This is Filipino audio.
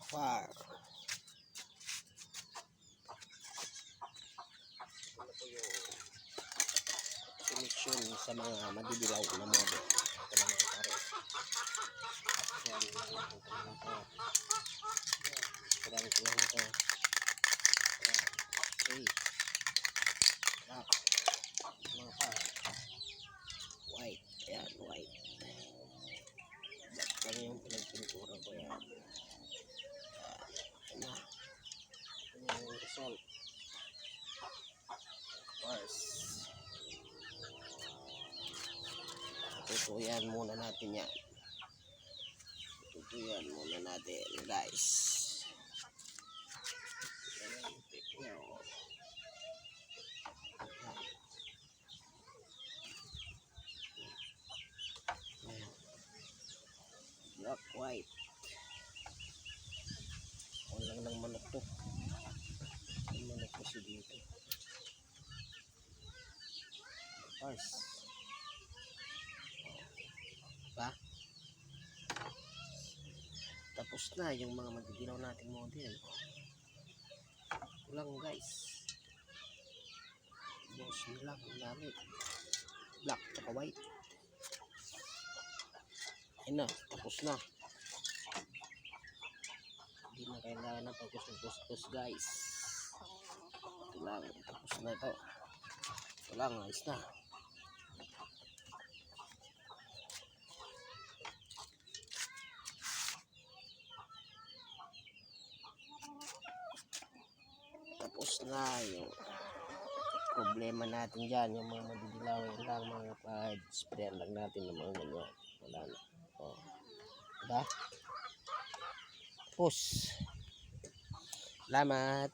far. Ano po yung solusyon sa mga madidilaw na model. Ito naman pare. Yan lang ito. Yan lang ito. Okay. Black. Mga far. White. Ayan, white. Black lang yung pinagpintura ko yan. Ayan. Ito yung result. First. Tutuyan muna natin yan. Tutuyan muna natin guys. Yan yung pick nyo. Black, white. Walang lang manok to. Ang manok kasi dito. First. Diba? Tapos na yung mga magdidilaw nating model. Kulang guys. Boss nila ang gamit. Black at white. Ayun na, tapos na. Hindi na kailangan na pagkustos guys. Ito lang, tapos na ito. Ito lang, ayos na. Tapos na yung problema natin dyan, yung mga madidilawin lang mga pad, sprayan lang natin ng mga ganyan. Wala na. O. Diba? Tapos. Salamat.